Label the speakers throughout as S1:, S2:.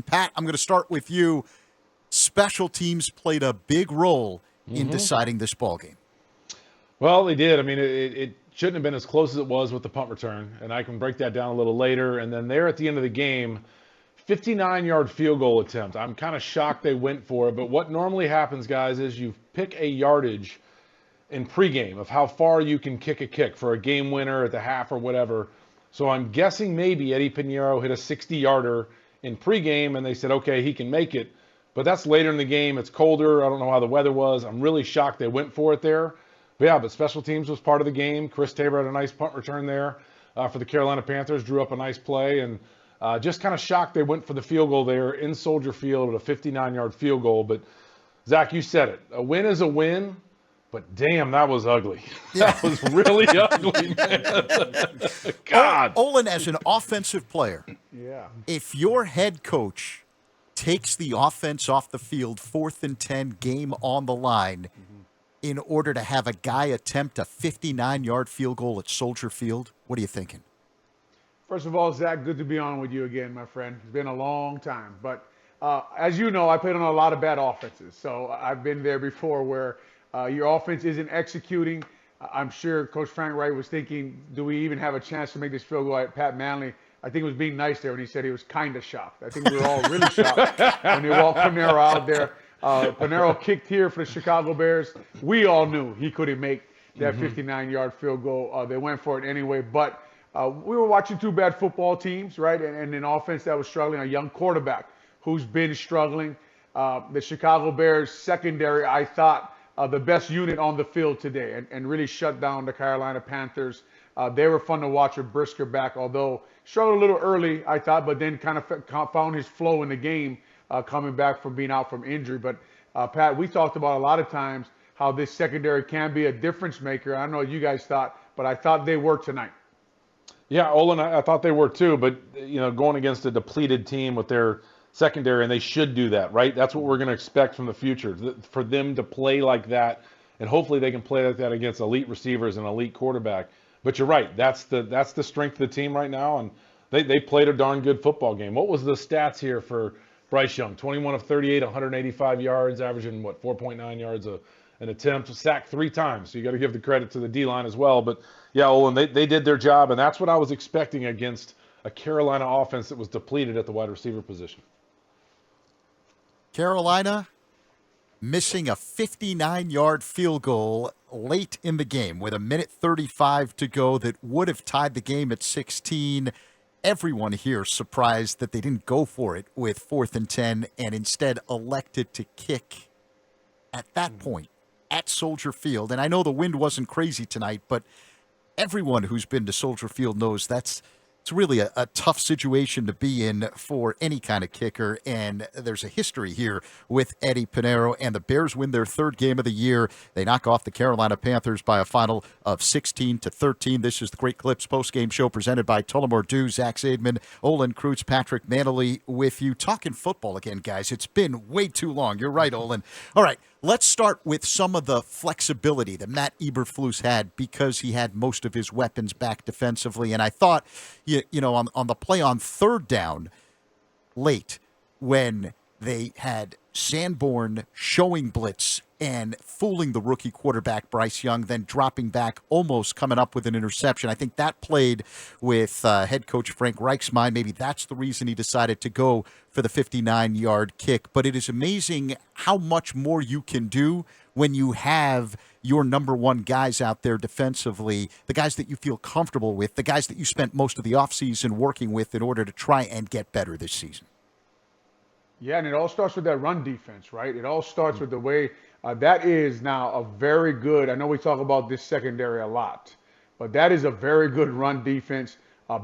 S1: Pat, I'm going to start with you. Special teams played a big role in deciding this ball game.
S2: Well, they did. I mean, it shouldn't have been as close as it was with the punt return, and I can break that down a little later. And then there at the end of the game, 59-yard field goal attempt. I'm kind of shocked they went for it, but what normally happens, guys, is you pick a yardage in pregame of how far you can kick a kick for a game winner at the half or whatever. So I'm guessing maybe Eddie Pinheiro hit a 60-yarder in pregame, and they said, okay, he can make it. But that's later in the game. It's colder. I don't know how the weather was. I'm really shocked they went for it there. But yeah, but special teams was part of the game. Chris Tabor had a nice punt return there for the Carolina Panthers, drew up a nice play, and just kind of shocked they went for the field goal there in Soldier Field at a 59-yard field goal. But Zach, you said it. A win is a win, but damn, that was ugly.
S1: Yeah.
S2: That was really ugly, man. God.
S1: Olin, as an offensive player, if your head coach takes the offense off the field, 4th and 10, game on the line, in order to have a guy attempt a 59-yard field goal at Soldier Field, what are you thinking?
S3: First of all, Zach, good to be on with you again, my friend. It's been a long time. But as you know, I played on a lot of bad offenses. So I've been there before where your offense isn't executing. I'm sure Coach Frank Wright was thinking, do we even have a chance to make this field goal at Pat Mannelly? I think he was being nice there when he said he was kind of shocked. I think we were all really shocked when they walked Pinheiro out there. Pinheiro kicked here for the Chicago Bears. We all knew he couldn't make that 59-yard field goal. They went for it anyway. But we were watching two bad football teams, right? And an offense that was struggling, a young quarterback who's been struggling. The Chicago Bears secondary, I thought, the best unit on the field today and really shut down the Carolina Panthers. They were fun to watch with Brisker back, although struggled a little early, I thought, but then kind of found his flow in the game coming back from being out from injury. But, Pat, we talked about a lot of times how this secondary can be a difference maker. I don't know what you guys thought, but I thought they were tonight.
S2: Yeah, Olin, I thought they were too, but, you know, going against a depleted team with their secondary, and they should do that, right? That's what we're going to expect from the future, for them to play like that, and hopefully they can play like that against elite receivers and elite quarterback. But you're right, that's the strength of the team right now, and they played a darn good football game. What was the stats here for Bryce Young? 21 of 38, 185 yards, averaging, 4.9 yards an attempt, sacked 3 times. So you got to give the credit to the D-line as well. But, yeah, Olin, they did their job, and that's what I was expecting against a Carolina offense that was depleted at the wide receiver position.
S1: Carolina missing a 59-yard field goal late in the game with 1:35 to go that would have tied the game at 16. Everyone here surprised that they didn't go for it with 4th and 10 and instead elected to kick at that point at Soldier Field. And I know the wind wasn't crazy tonight, but everyone who's been to Soldier Field knows it's really a tough situation to be in for any kind of kicker, and there's a history here with Eddie Pinheiro, and the Bears win their 3rd game of the year. They knock off the Carolina Panthers by a final of 16-13. This is the Great Clips postgame show presented by Tullamore Dew. Zach Zaidman, Olin, Kreutz, Patrick Mannelly with you. Talking football again, guys. It's been way too long. You're right, Olin. All right. Let's start with some of the flexibility that Matt Eberflus had because he had most of his weapons back defensively. And I thought, you know, on the play on 3rd down late when they had Sanborn showing blitz and fooling the rookie quarterback Bryce Young, then dropping back, almost coming up with an interception. I think that played with head coach Frank Reich's mind. Maybe that's the reason he decided to go for the 59-yard kick. But it is amazing how much more you can do when you have your number one guys out there defensively, the guys that you feel comfortable with, the guys that you spent most of the offseason working with in order to try and get better this season.
S3: Yeah, and it all starts with that run defense, right? It all starts with the way that is now a very good, I know we talk about this secondary a lot, but that is a very good run defense.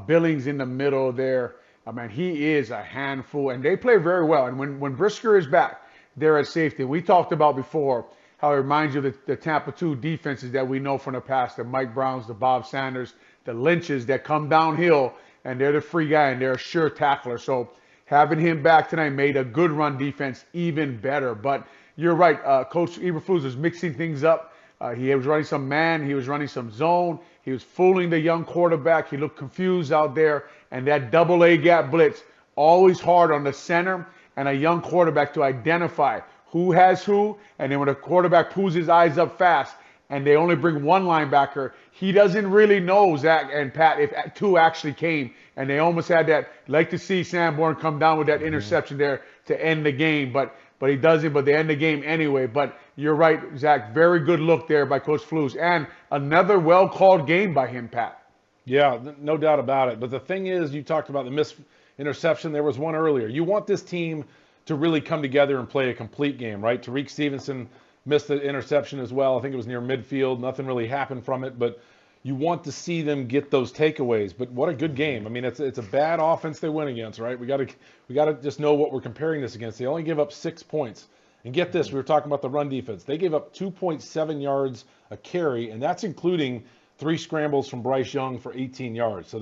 S3: Billings in the middle there. I mean, he is a handful, and they play very well. And when Brisker is back there at safety, we talked about before how it reminds you of the Tampa 2 defenses that we know from the past, the Mike Browns, the Bob Sanders, the Lynches that come downhill, and they're the free guy, and they're a sure tackler. So having him back tonight made a good run defense even better. But you're right, Coach Eberflus was mixing things up. He was running some man, he was running some zone, he was fooling the young quarterback. He looked confused out there, and that double A gap blitz always hard on the center and a young quarterback to identify who has who. And then when a quarterback pulls his eyes up fast and they only bring one linebacker, he doesn't really know, Zach and Pat, if two actually came. And they almost had that, like to see Sanborn come down with that interception there to end the game. But he doesn't, but they end the game anyway. But you're right, Zach. Very good look there by Coach Flus. And another well-called game by him, Pat.
S2: Yeah, no doubt about it. But the thing is, you talked about the missed interception. There was one earlier. You want this team to really come together and play a complete game, right? Tariq Stevenson missed the interception as well. I think it was near midfield. Nothing really happened from it, but you want to see them get those takeaways. But what a good game. I mean, it's a bad offense they win against, right? We got to just know what we're comparing this against. They only give up 6 points. And get this, we were talking about the run defense. They gave up 2.7 yards a carry, and that's including 3 scrambles from Bryce Young for 18 yards. So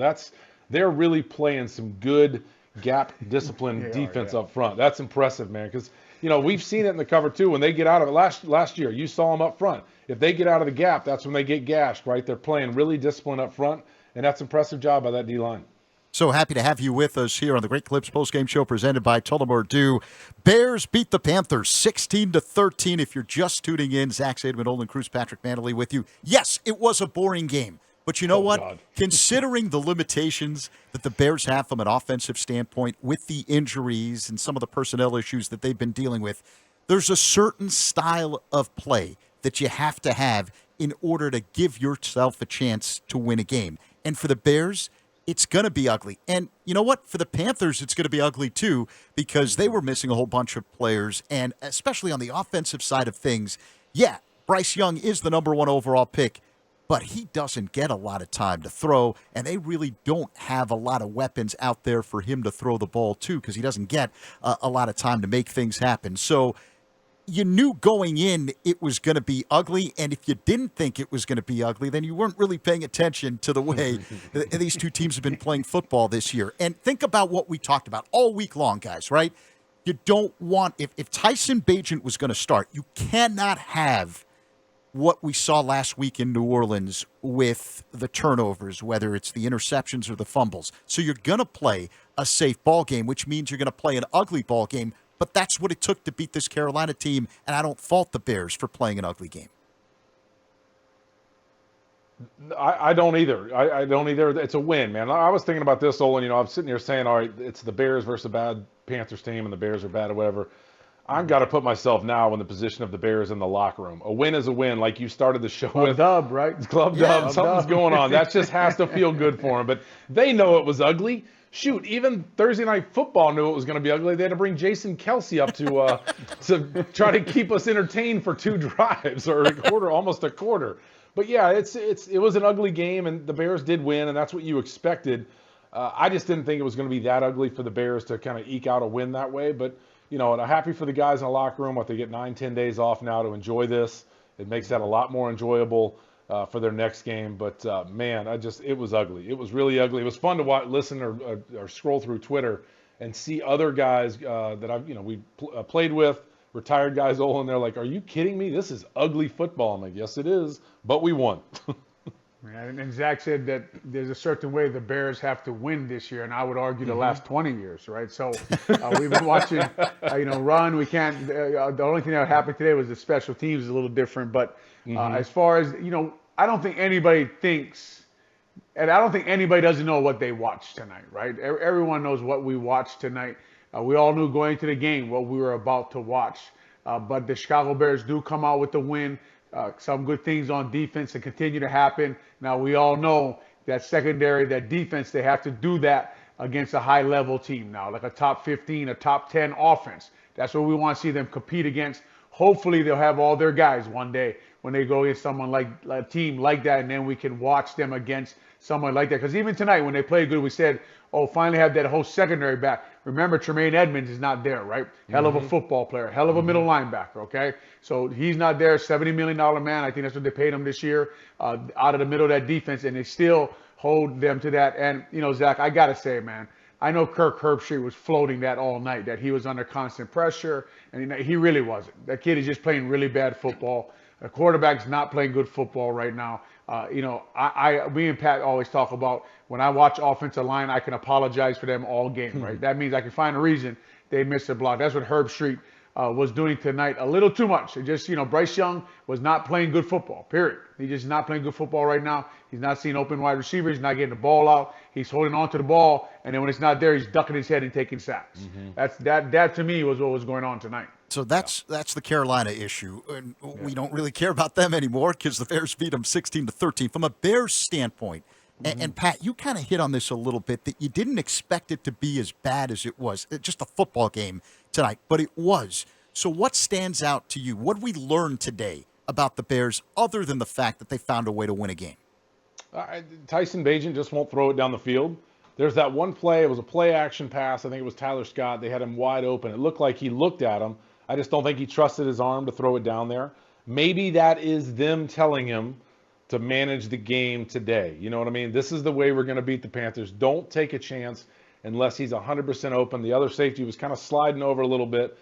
S2: they're really playing some good gap discipline defense up front. That's impressive, man, because we've seen it in the cover too. When they get out of it last year, you saw them up front. If they get out of the gap, that's when they get gashed, right? They're playing really disciplined up front, and that's an impressive job by that D-line.
S1: So happy to have you with us here on the Great Clips postgame show presented by Tullamore Dew. Bears beat the Panthers 16-13. If you're just tuning in, Zach Zaidman, Olin, Kreutz, Patrick Mannelly with you. Yes, it was a boring game. But you know what?
S2: God.
S1: Considering the limitations that the Bears have from an offensive standpoint with the injuries and some of the personnel issues that they've been dealing with, there's a certain style of play that you have to have in order to give yourself a chance to win a game. And for the Bears, it's going to be ugly. And you know what? For the Panthers, it's going to be ugly too because they were missing a whole bunch of players. And especially on the offensive side of things, yeah, Bryce Young is the number 1 overall pick, but he doesn't get a lot of time to throw, and they really don't have a lot of weapons out there for him to throw the ball to because he doesn't get a lot of time to make things happen. So you knew going in it was going to be ugly, and if you didn't think it was going to be ugly, then you weren't really paying attention to the way these two teams have been playing football this year. And think about what we talked about all week long, guys, right? You don't want, if Tyson Bagent was going to start, you cannot have what we saw last week in New Orleans with the turnovers, whether it's the interceptions or the fumbles. So you're going to play a safe ball game, which means you're going to play an ugly ball game. But that's what it took to beat this Carolina team, and I don't fault the Bears for playing an ugly game.
S2: I don't either. I don't either. It's a win, man. I was thinking about this, Olin. I'm sitting here saying, all right, it's the Bears versus a bad Panthers team, and the Bears are bad or whatever. I've got to put myself now in the position of the Bears in the locker room. A win is a win, like you started the show with.
S3: Dub, right?
S2: Club dub. Something's going on. That just has to feel good for them. But they know it was ugly. Shoot, even Thursday Night Football knew it was going to be ugly. They had to bring Jason Kelsey up to try to keep us entertained for 2 drives or almost a quarter. But yeah, it was an ugly game, and the Bears did win, and that's what you expected. I just didn't think it was going to be that ugly for the Bears to kind of eke out a win that way. But and I'm happy for the guys in the locker room. They get 9-10 days off now to enjoy this. It makes that a lot more enjoyable for their next game. But man, it was ugly. It was really ugly. It was fun to watch, listen, or scroll through Twitter and see other guys that we played with, retired guys, all in there. Like, are you kidding me? This is ugly football. I'm like, yes, it is, but we won.
S3: And Zach said that there's a certain way the Bears have to win this year, and I would argue the last 20 years, right? So we've been watching, run. We can't. The only thing that happened today was the special teams is a little different, but as far as I don't think anybody thinks, and I don't think anybody doesn't know what they watched tonight, right? Everyone knows what we watched tonight. We all knew going to the game what we were about to watch, but the Chicago Bears do come out with the win. Some good things on defense and continue to happen. Now, we all know that secondary, that defense, they have to do that against a high-level team now, like a top 15, a top 10 offense. That's what we want to see them compete against. Hopefully, they'll have all their guys one day when they go against someone like a team like that, and then we can watch them against someone like that. Because even tonight, when they played good, we said, oh, finally have that whole secondary back. Remember, Tremaine Edmonds is not there, right? Hell of a football player, hell of a middle linebacker, okay? So he's not there, $70 million man. I think that's what they paid him this year out of the middle of that defense, and they still hold them to that. And, Zach, I got to say, man, I know Kirk Herbstreit was floating that all night, that he was under constant pressure, and he really wasn't. That kid is just playing really bad football. The quarterback's not playing good football right now. Me and Pat always talk about when I watch offensive line, I can apologize for them all game, right? That means I can find a reason they missed a block. That's what Herb Street was doing tonight. A little too much. It just, Bryce Young was not playing good football, period. He's just not playing good football right now. He's not seeing open wide receivers. He's not getting the ball out. He's holding on to the ball, and then when it's not there, he's ducking his head and taking sacks. That to me was what was going on tonight.
S1: So that's the Carolina issue, and we don't really care about them anymore because the Bears beat them 16-13. From a Bears standpoint, and Pat, you kind of hit on this a little bit, that you didn't expect it to be as bad as it was. It's just a football game tonight, but it was. So what stands out to you? What did we learn today about the Bears other than the fact that they found a way to win a game?
S2: Tyson Bagent just won't throw it down the field. There's that one play. It was a play action pass. I think it was Tyler Scott. They had him wide open. It looked like he looked at him. I just don't think he trusted his arm to throw it down there. Maybe that is them telling him to manage the game today. You know what I mean? This is the way we're going to beat the Panthers. Don't take a chance unless he's 100% open. The other safety was kind of sliding over a little bit.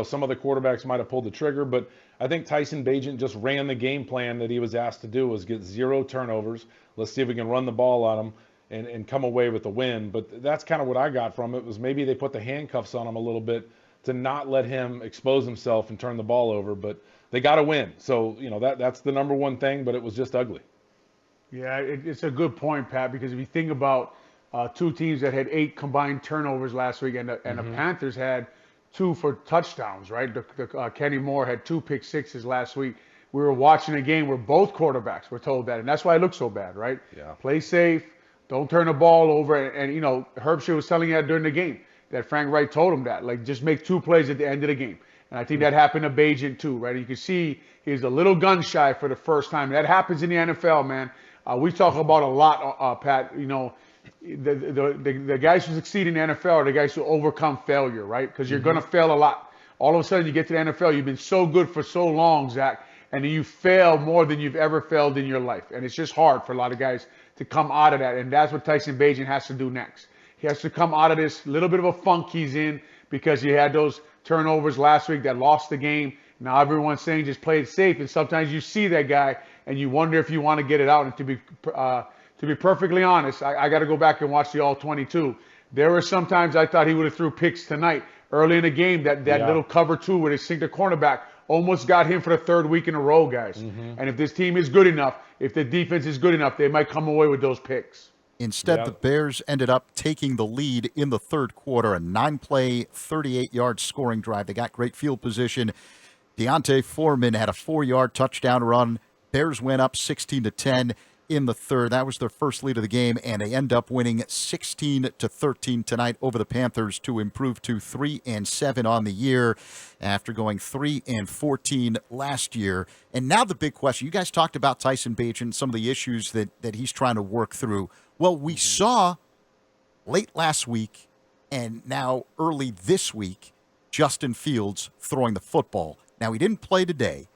S2: Some of the quarterbacks might have pulled the trigger, but I think Tyson Bagent just ran the game plan that he was asked to do, was get 0 turnovers. Let's see if we can run the ball on him and come away with a win. But that's kind of what I got from it, was maybe they put the handcuffs on him a little bit to not let him expose himself and turn the ball over. But they got to win. So, that's the number one thing, but it was just ugly.
S3: Yeah, it's a good point, Pat, because if you think about two teams that had 8 combined turnovers last week, and the Panthers had 2 for touchdowns, right? Kenny Moore had 2 pick sixes last week. We were watching a game where both quarterbacks were told that, and that's why it looked so bad, right?
S2: Yeah.
S3: Play safe, don't turn the ball over, and Herb Street was telling you that during the game, that Frank Wright told him that, like, just make 2 plays at the end of the game. And I think that happened to Bagent too, right? You can see he's a little gun shy for the first time. That happens in the NFL, man. We talk about a lot, Pat. The guys who succeed in the NFL are the guys who overcome failure, right? Because you're going to fail a lot. All of a sudden, you get to the NFL, you've been so good for so long, Zach, and you fail more than you've ever failed in your life. And it's just hard for a lot of guys to come out of that. And that's what Tyson Bagent has to do next. He has to come out of this little bit of a funk he's in because he had those turnovers last week that lost the game. Now everyone's saying just play it safe, and sometimes you see that guy and you wonder if you want to get it out. And to be perfectly honest, I got to go back and watch the all 22. There were some times I thought he would have threw picks tonight early in the game. That little cover 2 where they sink the cornerback almost got him for the 3rd week in a row, guys. And if this team is good enough, if the defense is good enough, they might come away with those picks.
S1: Instead, the Bears ended up taking the lead in the 3rd quarter, a 9-play, 38-yard scoring drive. They got great field position. Deontay Foreman had a 4-yard touchdown run. Bears went up 16-10 in the 3rd. That was their first lead of the game, and they end up winning 16-13 tonight over the Panthers to improve to 3-7 on the year after going 3-14 last year. And now the big question, you guys talked about Tyson Bagent, some of the issues that he's trying to work through. Well, we saw late last week and now early this week, Justin Fields throwing the football. Now, he didn't play today,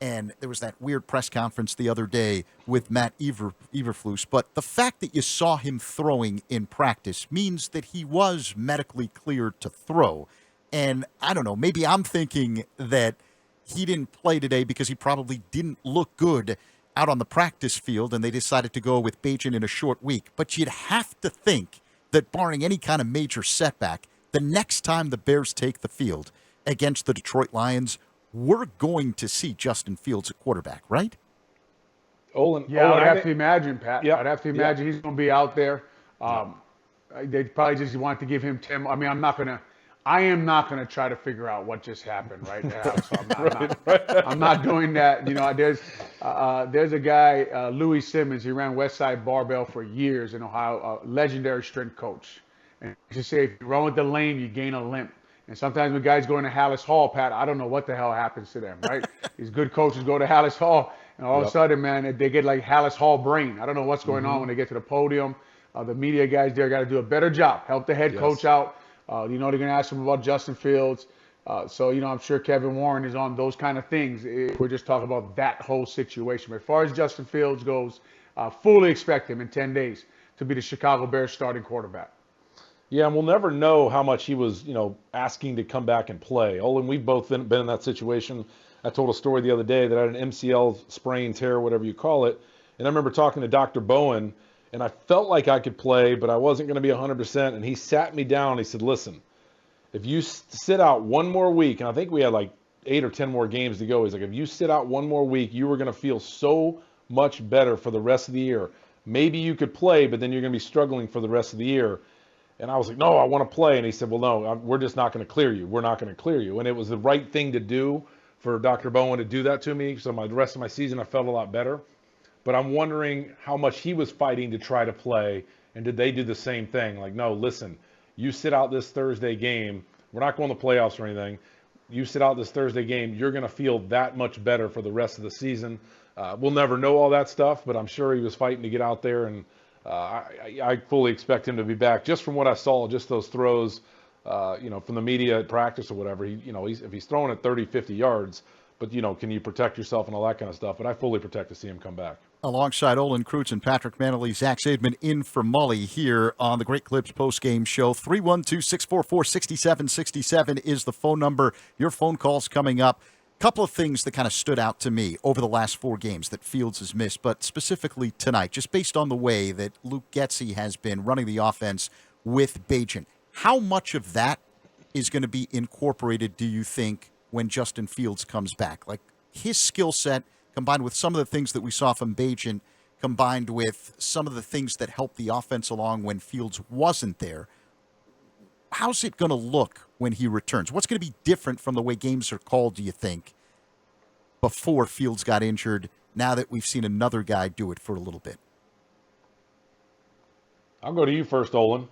S1: and there was that weird press conference the other day with Matt Eberflus, but the fact that you saw him throwing in practice means that he was medically cleared to throw. And I don't know, maybe I'm thinking that he didn't play today because he probably didn't look good out on the practice field, and they decided to go with Bagent in a short week. But you'd have to think that barring any kind of major setback, the next time the Bears take the field against the Detroit Lions, we're going to see Justin Fields at quarterback, right?
S2: Olin,
S3: I'd have to imagine, Pat.
S2: Yep.
S3: I'd have to imagine he's going to be out there. They probably just want to give him 10. I mean, I am not gonna try to figure out what just happened right now. So I'm not doing that. There's a guy, Louis Simmons. He ran Westside Barbell for years in Ohio, a legendary strength coach. And he used to say, if you run with the lame, you gain a limp. And sometimes when guys go into Haugh, Pat, I don't know what the hell happens to them, right? These good coaches go to Haugh, and all of a sudden, man, they get like Haugh brain. I don't know what's going on when they get to the podium. The media guys there got to do a better job, help the head coach out. They're going to ask him about Justin Fields. So I'm sure Kevin Warren is on those kind of things. We're just talking about that whole situation. But as far as Justin Fields goes, fully expect him in 10 days to be the Chicago Bears starting quarterback.
S2: Yeah, and we'll never know how much he was, asking to come back and play. Olin, we've both been in that situation. I told a story the other day that I had an MCL sprain, tear, whatever you call it, And I remember talking to Dr. Bowen, and I felt like I could play, but I wasn't going to be 100%. And he sat me down. He said, listen, if you sit out one more week, and I think we had like 8 or 10 more games to go. He's like, if you sit out one more week, you were going to feel so much better for the rest of the year. Maybe you could play, but then you're going to be struggling for the rest of the year. And I was like, no, I want to play. And he said, well, no, we're just not going to clear you. We're not going to clear you. And it was the right thing to do for Dr. Bowen to do that to me. So the rest of my season, I felt a lot better. But I'm wondering how much he was fighting to try to play. And did they do the same thing? Like, no, listen, you sit out this Thursday game. We're not going to playoffs or anything. You sit out this Thursday game, you're going to feel that much better for the rest of the season. We'll never know all that stuff, but I'm sure he was fighting to get out there, and I fully expect him to be back. Just from what I saw, just those throws, from the media at practice or whatever, if he's throwing at 30, 50 yards, but, can you protect yourself and all that kind of stuff? But I fully protect to see him come back.
S1: Alongside Olin, Kreutz, and Patrick Mannelly, Zach Zaidman in for Mully here on the Great Clips postgame show. 312-644-6767 is the phone number. Your phone calls coming up. Couple of things that kind of stood out to me over the last 4 games that Fields has missed, but specifically tonight, just based on the way that Luke Getty has been running the offense with Bagent. How much of that is going to be incorporated, do you think, when Justin Fields comes back? Like his skill set, combined with some of the things that we saw from Bagent, combined with some of the things that helped the offense along when Fields wasn't there, how's it going to look when he returns? What's going to be different from the way games are called, do you think, before Fields got injured, now that we've seen another guy do it for a little bit?
S2: I'll go to you first, Olin.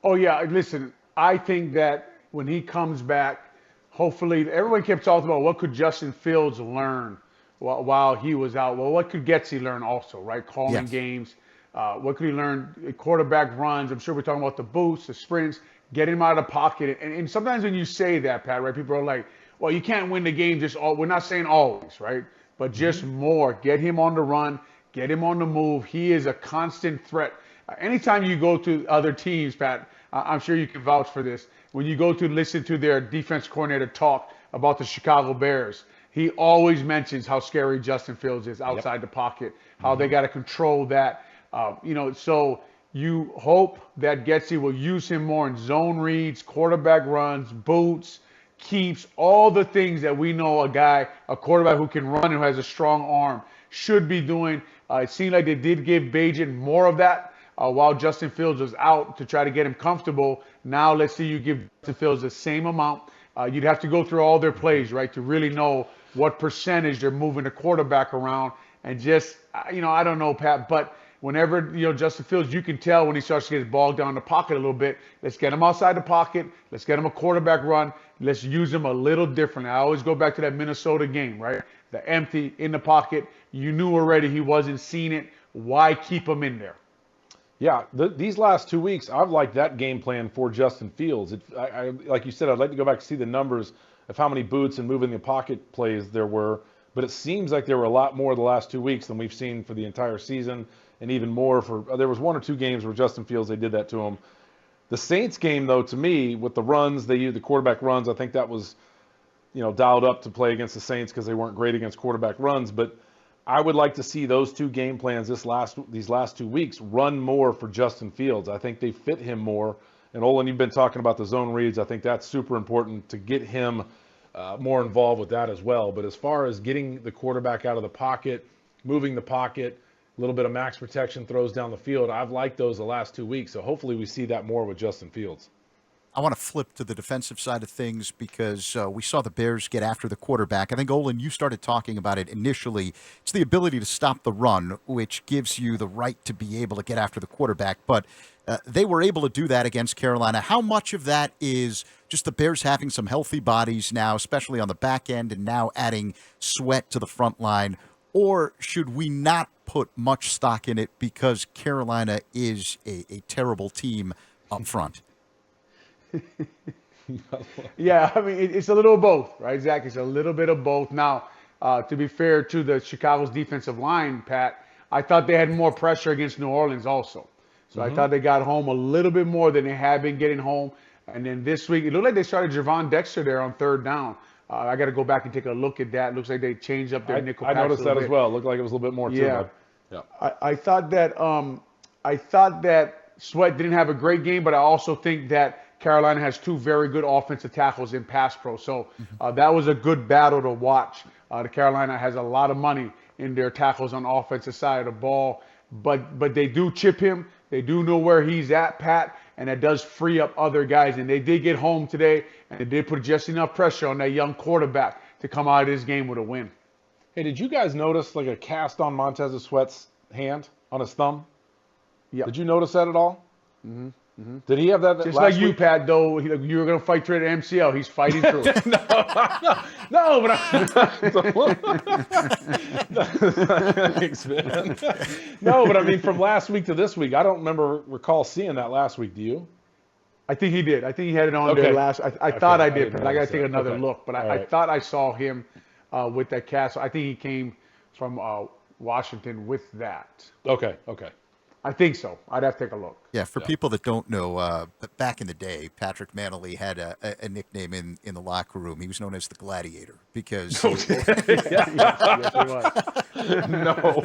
S3: Oh, yeah. Listen, I think that when he comes back, hopefully, everyone kept talking about what could Justin Fields learn while he was out. Well, what could Getty learn also, right? Calling games. What could he learn? Quarterback runs. I'm sure we're talking about the boosts, the sprints, get him out of the pocket. And sometimes when you say that, Pat, right, people are like, well, you can't win the game we're not saying always, right? But just more. Get him on the run. Get him on the move. He is a constant threat. Anytime you go to other teams, Pat, I'm sure you can vouch for this. When you go to listen to their defense coordinator talk about the Chicago Bears, he always mentions how scary Justin Fields is outside the pocket, how they got to control that. So you hope that Getty will use him more in zone reads, quarterback runs, boots, keeps, all the things that we know a quarterback who can run and who has a strong arm should be doing. It seemed like they did give Bagent more of that while Justin Fields was out to try to get him comfortable. Now let's see you give Justin Fields the same amount. You'd have to go through all their plays, right, to really know what percentage they're moving the quarterback around. And just, I don't know, Pat, but whenever, Justin Fields, you can tell when he starts to get bogged down in the pocket a little bit. Let's get him outside the pocket. Let's get him a quarterback run. Let's use him a little differently. I always go back to that Minnesota game, right? The empty in the pocket. You knew already he wasn't seeing it. Why keep him in there?
S2: Yeah, these last 2 weeks, I've liked that game plan for Justin Fields. I like you said, I'd like to go back and see the numbers of how many boots and moving the pocket plays there were. But it seems like there were a lot more the last 2 weeks than we've seen for the entire season, and even more there was 1 or 2 games where Justin Fields, they did that to him. The Saints game, though, to me, with the runs, they used the quarterback runs. I think that was, dialed up to play against the Saints because they weren't great against quarterback runs. But I would like to see those 2 game plans these last 2 weeks run more for Justin Fields. I think they fit him more. And Olin, you've been talking about the zone reads. I think that's super important to get him more involved with that as well. But as far as getting the quarterback out of the pocket, moving the pocket, a little bit of max protection throws down the field, I've liked those the last 2 weeks. So hopefully we see that more with Justin Fields.
S1: I want to flip to the defensive side of things because we saw the Bears get after the quarterback. I think, Olin, you started talking about it initially. It's the ability to stop the run, which gives you the right to be able to get after the quarterback. But they were able to do that against Carolina. How much of that is just the Bears having some healthy bodies now, especially on the back end, and now adding Sweat to the front line? Or should we not put much stock in it because Carolina is a terrible team up front?
S3: Yeah, I mean, it's a little of both, right, Zach? It's a little bit of both. Now, to be fair to the Chicago's defensive line, Pat, I thought they had more pressure against New Orleans also. So I thought they got home a little bit more than they had been getting home. And then this week, it looked like they started Javon Dexter there on 3rd down. I got to go back and take a look at that. Looks like they changed up their nickel pass.
S2: I noticed that as well. It looked like it was a little bit more too.
S3: Yeah.
S2: Yeah.
S3: I thought that Sweat didn't have a great game, but I also think that Carolina has two very good offensive tackles in pass pro. So that was a good battle to watch. The Carolina has a lot of money in their tackles on the offensive side of the ball, but they do chip him. They do know where he's at, Pat, and that does free up other guys. And they did get home today, and they did put just enough pressure on that young quarterback to come out of this game with a win.
S2: Hey, did you guys notice like a cast on Montez Sweat's hand on his thumb?
S3: Yeah.
S2: Did you notice that at all? Did he have that
S3: Just
S2: last
S3: like you,
S2: week?
S3: Pat, though, you were going to fight through it at MCL. He's fighting through it.
S2: No, but thanks, man. No, but I mean, from last week to this week, I don't recall seeing that last week. Do you?
S3: I think he did. I think he had it on
S2: Okay.
S3: there last. I thought I did,
S2: didn't
S3: but I got to
S2: notice
S3: take
S2: that.
S3: another
S2: Okay.
S3: look. But
S2: All
S3: I
S2: right.
S3: thought I saw him with that cast. I think he came from Washington with that.
S2: Okay.
S3: I think so. I'd have to take a look.
S1: Yeah, for people that don't know, back in the day, Patrick Mannelly had a nickname in the locker room. He was known as the Gladiator because
S3: Yes, he was.
S2: No.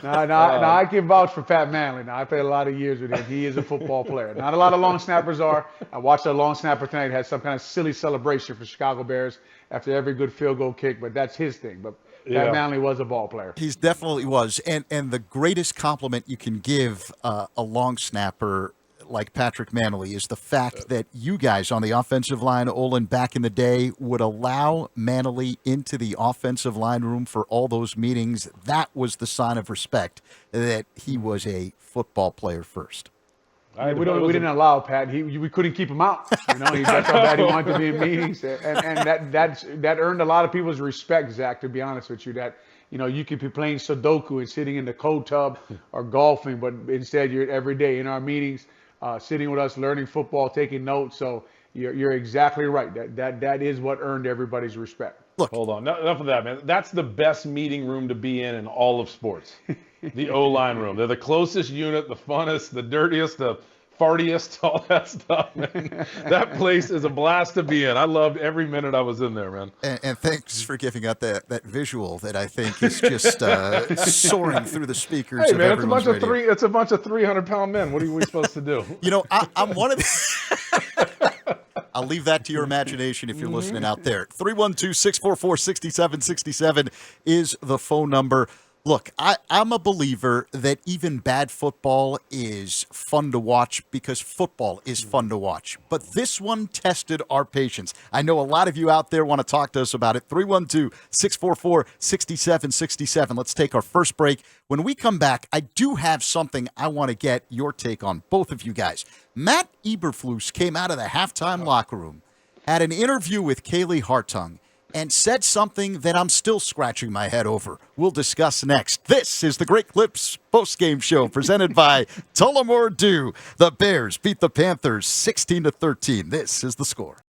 S3: Now, I can vouch for Pat Manley. Now, I played a lot of years with him. He is a football player. Not a lot of long snappers are. I watched a long snapper tonight had some kind of silly celebration for Chicago Bears after every good field goal kick, but that's his thing. But Pat Manley was a ball player.
S1: he's definitely was. And the greatest compliment you can give a long snapper like Patrick Mannelly is the fact that you guys on the offensive line, Olin, back in the day, would allow Mannelly into the offensive line room for all those meetings. That was the sign of respect that he was a football player first.
S3: We didn't allow Pat. We couldn't keep him out. That's how bad he wanted to be in meetings, and that earned a lot of people's respect, Zach. To be honest with you, that you could be playing Sudoku and sitting in the cold tub or golfing, but instead you're every day in our meetings, sitting with us, learning football, taking notes. So you're exactly right. That is what earned everybody's respect.
S1: Look,
S2: Hold on. Enough of that, man. That's the best meeting room to be in all of sports. The O-line room. They're the closest unit, the funnest, the dirtiest, the fartiest, all that stuff, man. That place is a blast to be in. I loved every minute I was in there, man.
S1: and thanks for giving out that visual that I think is just soaring through the speakers.
S2: Hey,
S1: of
S2: man, it's a
S1: everyone's
S2: bunch of
S1: radio.
S2: It's a bunch of 300-pound men. What are we supposed to do?
S1: I'm one of the. I'll leave that to your imagination if you're listening out there. 312-644-6767 is the phone number. Look, I'm a believer that even bad football is fun to watch because football is fun to watch. But this one tested our patience. I know a lot of you out there want to talk to us about it. 312-644-6767. Let's take our first break. When we come back, I do have something I want to get your take on, both of you guys. Matt Eberflus came out of the halftime locker room, had an interview with Kaylee Hartung, and said something that I'm still scratching my head over. We'll discuss next. This is the Great Clips postgame show presented by Tullamore Dew. The Bears beat the Panthers 16-13. This is the score.